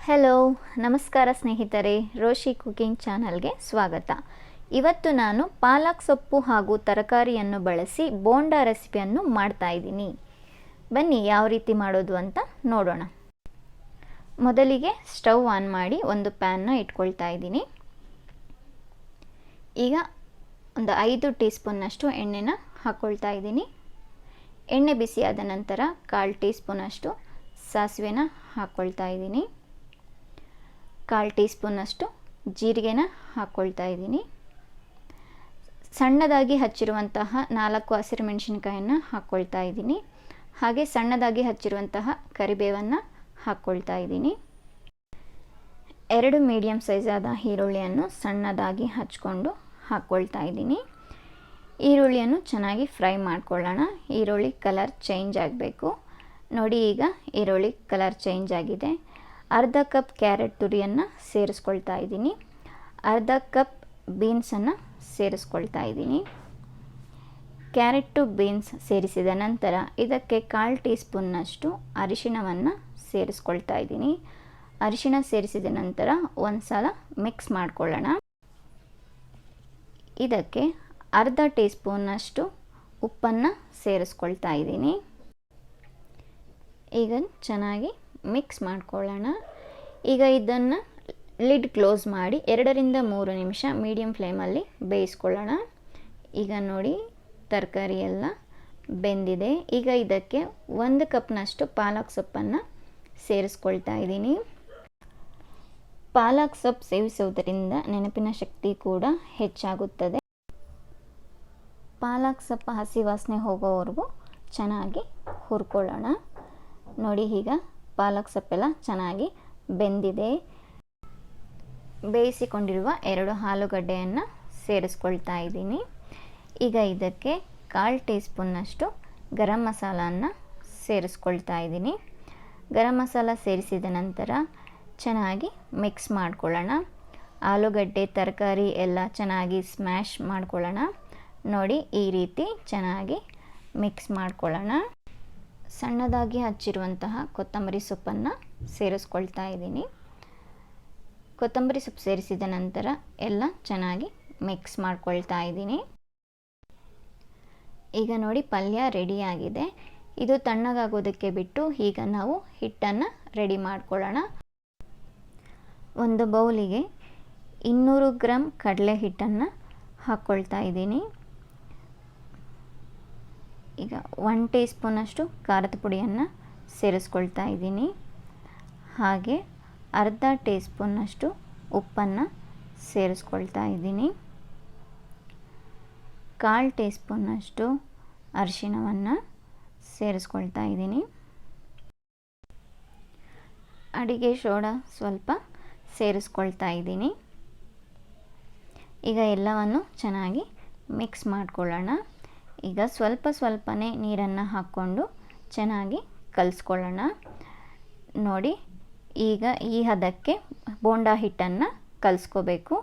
Hello ನಮಸ್ಕಾರ ಸ್ನೇಹಿತರೆ, Roshy cooking ಚಾನಲ್ಗೆ ಸ್ವಾಗತ. ಇವತ್ತು ನಾನು ಪಾಲಕ್ ಸೊಪ್ಪು ಹಾಗೂ ತರಕಾರಿಯನ್ನು ಬಳಸಿ ಬೋಂಡಾ ರೆಸಿಪಿಯನ್ನು ಮಾಡ್ತಾ ಇದ್ದೀನಿ. ಬನ್ನಿ ಯಾವ ರೀತಿ ಮಾಡೋದು ಅಂತ ನೋಡೋಣ. ಮೊದಲಿಗೆ ಸ್ಟವ್ ಆನ್ ಮಾಡಿ ಒಂದು ಪ್ಯಾನ್ನ ಇಟ್ಕೊಳ್ತಾ ಇದ್ದೀನಿ. ಈಗ ಒಂದು 5 ಟೀ ಸ್ಪೂನ್ನಷ್ಟು ಎಣ್ಣೆನ ಹಾಕ್ಕೊಳ್ತಾ ಇದ್ದೀನಿ. ಎಣ್ಣೆ ಬಿಸಿಯಾದ ನಂತರ 1/4 ಟೀ ಸ್ಪೂನಷ್ಟು ಸಾಸಿವೆನ ಹಾಕ್ಕೊಳ್ತಾ ಇದ್ದೀನಿ. 1/4 ಟೀ ಸ್ಪೂನಷ್ಟು ಜೀರಿಗೆನ ಹಾಕ್ಕೊಳ್ತಾ ಇದ್ದೀನಿ. ಸಣ್ಣದಾಗಿ ಹಚ್ಚಿರುವಂತಹ 4 ಹಸಿರುಮೆಣಸಿನಕಾಯನ್ನು ಹಾಕ್ಕೊಳ್ತಾ ಇದ್ದೀನಿ. ಹಾಗೆ ಸಣ್ಣದಾಗಿ ಹಚ್ಚಿರುವಂತಹ ಕರಿಬೇವನ್ನು ಹಾಕ್ಕೊಳ್ತಾ ಇದ್ದೀನಿ. 2 ಮೀಡಿಯಮ್ ಸೈಜಾದ ಈರುಳ್ಳಿಯನ್ನು ಸಣ್ಣದಾಗಿ ಹಚ್ಕೊಂಡು ಹಾಕ್ಕೊಳ್ತಾ ಇದ್ದೀನಿ. ಈರುಳ್ಳಿಯನ್ನು ಚೆನ್ನಾಗಿ ಫ್ರೈ ಮಾಡ್ಕೊಳ್ಳೋಣ. ಈರುಳ್ಳಿ ಕಲರ್ ಚೇಂಜ್ ಆಗಬೇಕು. ನೋಡಿ, ಈಗ ಈರುಳ್ಳಿ ಕಲರ್ ಚೇಂಜ್ ಆಗಿದೆ. ಅರ್ಧ ಕಪ್ ಕ್ಯಾರೆಟ್ ತುರಿಯನ್ನು ಸೇರಿಸ್ಕೊಳ್ತಾ ಇದ್ದೀನಿ. ಅರ್ಧ ಕಪ್ ಬೀನ್ಸನ್ನು ಸೇರಿಸ್ಕೊಳ್ತಾ ಇದ್ದೀನಿ. ಕ್ಯಾರೆಟು ಬೀನ್ಸ್ ಸೇರಿಸಿದ ನಂತರ ಇದಕ್ಕೆ 1/4 ಟೀ ಸ್ಪೂನ್ನಷ್ಟು ಅರಿಶಿಣವನ್ನು ಸೇರಿಸ್ಕೊಳ್ತಾ ಇದ್ದೀನಿ. ಅರಿಶಿಣ ಸೇರಿಸಿದ ನಂತರ ಒಂದು ಸಲ ಮಿಕ್ಸ್ ಮಾಡ್ಕೊಳ್ಳೋಣ. ಇದಕ್ಕೆ ಅರ್ಧ ಟೀ ಸ್ಪೂನ್ನಷ್ಟು ಉಪ್ಪನ್ನು ಸೇರಿಸ್ಕೊಳ್ತಾ ಇದ್ದೀನಿ. ಈಗ ಚೆನ್ನಾಗಿ ಮಿಕ್ಸ್ ಮಾಡ್ಕೊಳ್ಳೋಣ. ಈಗ ಇದನ್ನು ಲಿಡ್ ಕ್ಲೋಸ್ ಮಾಡಿ 2 ರಿಂದ 3 ನಿಮಿಷ ಮೀಡಿಯಮ್ ಫ್ಲೇಮಲ್ಲಿ ಬೇಯಿಸ್ಕೊಳ್ಳೋಣ. ಈಗ ನೋಡಿ, ತರಕಾರಿ ಎಲ್ಲ ಬೆಂದಿದೆ. ಈಗ ಇದಕ್ಕೆ 1 ಕಪ್ನಷ್ಟು ಪಾಲಕ್ ಸೊಪ್ಪನ್ನು ಸೇರಿಸ್ಕೊಳ್ತಾ ಇದ್ದೀನಿ. ಪಾಲಕ್ ಸೊಪ್ಪು ಸೇವಿಸುವುದರಿಂದ ನೆನಪಿನ ಶಕ್ತಿ ಕೂಡ ಹೆಚ್ಚಾಗುತ್ತದೆ. ಪಾಲಕ್ ಸೊಪ್ಪು ಹಸಿ ವಾಸನೆ ಹೋಗೋವರೆಗೂ ಚೆನ್ನಾಗಿ ಹುರ್ಕೊಳ್ಳೋಣ. ನೋಡಿ, ಈಗ ಪಾಲಕ್ ಸೊಪ್ಪೆಲ್ಲ ಚೆನ್ನಾಗಿ ಬೆಂದಿದೆ. ಬೇಯಿಸಿಕೊಂಡಿರುವ 2 ಆಲೂಗಡ್ಡೆಯನ್ನು ಸೇರಿಸ್ಕೊಳ್ತಾ ಇದ್ದೀನಿ. ಈಗ ಇದಕ್ಕೆ 1/4 ಟೀ ಸ್ಪೂನ್ನಷ್ಟು ಗರಂ ಮಸಾಲವನ್ನು ಸೇರಿಸ್ಕೊಳ್ತಾ ಇದ್ದೀನಿ. ಗರಂ ಮಸಾಲ ಸೇರಿಸಿದ ನಂತರ ಚೆನ್ನಾಗಿ ಮಿಕ್ಸ್ ಮಾಡ್ಕೊಳ್ಳೋಣ. ಆಲೂಗಡ್ಡೆ ತರಕಾರಿ ಎಲ್ಲ ಚೆನ್ನಾಗಿ ಸ್ಮ್ಯಾಶ್ ಮಾಡ್ಕೊಳ್ಳೋಣ. ನೋಡಿ, ಈ ರೀತಿ ಚೆನ್ನಾಗಿ ಮಿಕ್ಸ್ ಮಾಡ್ಕೊಳ್ಳೋಣ. ಸಣ್ಣದಾಗಿ ಹಚ್ಚಿರುವಂತಹ ಕೊತ್ತಂಬರಿ ಸೊಪ್ಪನ್ನು ಸೇರಿಸ್ಕೊಳ್ತಾ ಇದ್ದೀನಿ. ಕೊತ್ತಂಬರಿ ಸೊಪ್ಪು ಸೇರಿಸಿದ ನಂತರ ಎಲ್ಲ ಚೆನ್ನಾಗಿ ಮಿಕ್ಸ್ ಮಾಡ್ಕೊಳ್ತಾ ಇದ್ದೀನಿ. ಈಗ ನೋಡಿ, ಪಲ್ಯ ರೆಡಿಯಾಗಿದೆ. ಇದು ತಣ್ಣಗಾಗೋದಕ್ಕೆ ಬಿಟ್ಟು ಈಗ ನಾವು ಹಿಟ್ಟನ್ನು ರೆಡಿ ಮಾಡ್ಕೊಳ್ಳೋಣ. ಒಂದು ಬೌಲಿಗೆ 200 ಗ್ರಾಮ್ ಕಡಲೆ ಹಿಟ್ಟನ್ನು ಹಾಕ್ಕೊಳ್ತಾ ಇದ್ದೀನಿ. ಈಗ 1 ಟೀ ಸ್ಪೂನಷ್ಟು ಖಾರದ ಪುಡಿಯನ್ನು ಸೇರಿಸ್ಕೊಳ್ತಾ ಇದ್ದೀನಿ. ಹಾಗೆ ಅರ್ಧ ಟೀ ಸ್ಪೂನ್ನಷ್ಟು ಉಪ್ಪನ್ನು ಸೇರಿಸ್ಕೊಳ್ತಾ ಇದ್ದೀನಿ. 1/4 ಟೀ ಸ್ಪೂನ್ನಷ್ಟು ಅರಿಶಿಣವನ್ನು ಸೇರಿಸ್ಕೊಳ್ತಾ ಇದ್ದೀನಿ. ಅಡಿಗೆ ಸೋಡಾ ಸ್ವಲ್ಪ ಸೇರಿಸ್ಕೊಳ್ತಾ ಇದ್ದೀನಿ. ಈಗ ಎಲ್ಲವನ್ನು ಚೆನ್ನಾಗಿ ಮಿಕ್ಸ್ ಮಾಡ್ಕೊಳ್ಳೋಣ. ಈಗ ಸ್ವಲ್ಪನೇ ನೀರನ್ನು ಹಾಕ್ಕೊಂಡು ಚೆನ್ನಾಗಿ ಕಲಿಸ್ಕೊಳ್ಳೋಣ. ನೋಡಿ, ಈಗ ಈ ಹದಕ್ಕೆ ಬೋಂಡಾ ಹಿಟ್ಟನ್ನು ಕಲಿಸ್ಕೋಬೇಕು.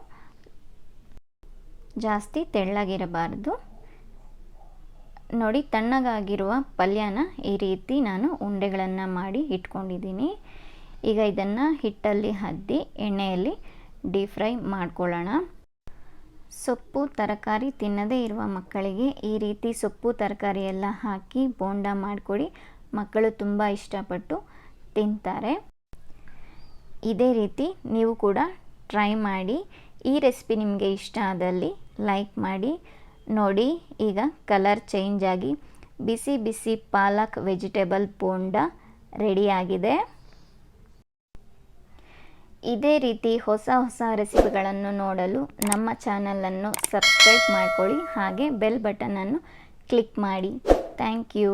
ಜಾಸ್ತಿ ತೆಳ್ಳಗಿರಬಾರ್ದು. ನೋಡಿ, ತಣ್ಣಗಾಗಿರುವ ಪಲ್ಯನ ಈ ರೀತಿ ನಾನು ಉಂಡೆಗಳನ್ನು ಮಾಡಿ ಇಟ್ಕೊಂಡಿದ್ದೀನಿ. ಈಗ ಇದನ್ನು ಹಿಟ್ಟಲ್ಲಿ ಅದ್ದಿ ಎಣ್ಣೆಯಲ್ಲಿ ಡೀಪ್ ಫ್ರೈ ಮಾಡ್ಕೊಳ್ಳೋಣ. ಸೊಪ್ಪು ತರಕಾರಿ ತಿನ್ನದೇ ಇರುವ ಮಕ್ಕಳಿಗೆ ಈ ರೀತಿ ಸೊಪ್ಪು ತರಕಾರಿ ಎಲ್ಲ ಹಾಕಿ ಬೋಂಡಾ ಮಾಡಿಕೊಡಿ. ಮಕ್ಕಳು ತುಂಬ ಇಷ್ಟಪಟ್ಟು ತಿಂತಾರೆ. ಇದೇ ರೀತಿ ನೀವು ಕೂಡ ಟ್ರೈ ಮಾಡಿ. ಈ ರೆಸಿಪಿ ನಿಮಗೆ ಇಷ್ಟ ಆದಲ್ಲಿ ಲೈಕ್ ಮಾಡಿ. ನೋಡಿ, ಈಗ ಕಲರ್ ಚೇಂಜ್ ಆಗಿ ಬಿಸಿ ಬಿಸಿ ಪಾಲಕ್ ವೆಜಿಟೇಬಲ್ ಬೋಂಡಾ ರೆಡಿಯಾಗಿದೆ. ಇದೇ ರೀತಿ ಹೊಸ ರೆಸಿಪಿಗಳನ್ನು ನೋಡಲು ನಮ್ಮ ಚಾನಲನ್ನು ಸಬ್ಸ್ಕ್ರೈಬ್ ಮಾಡ್ಕೊಳ್ಳಿ. ಹಾಗೆ ಬೆಲ್ ಬಟನನ್ನು ಕ್ಲಿಕ್ ಮಾಡಿ. Thank you.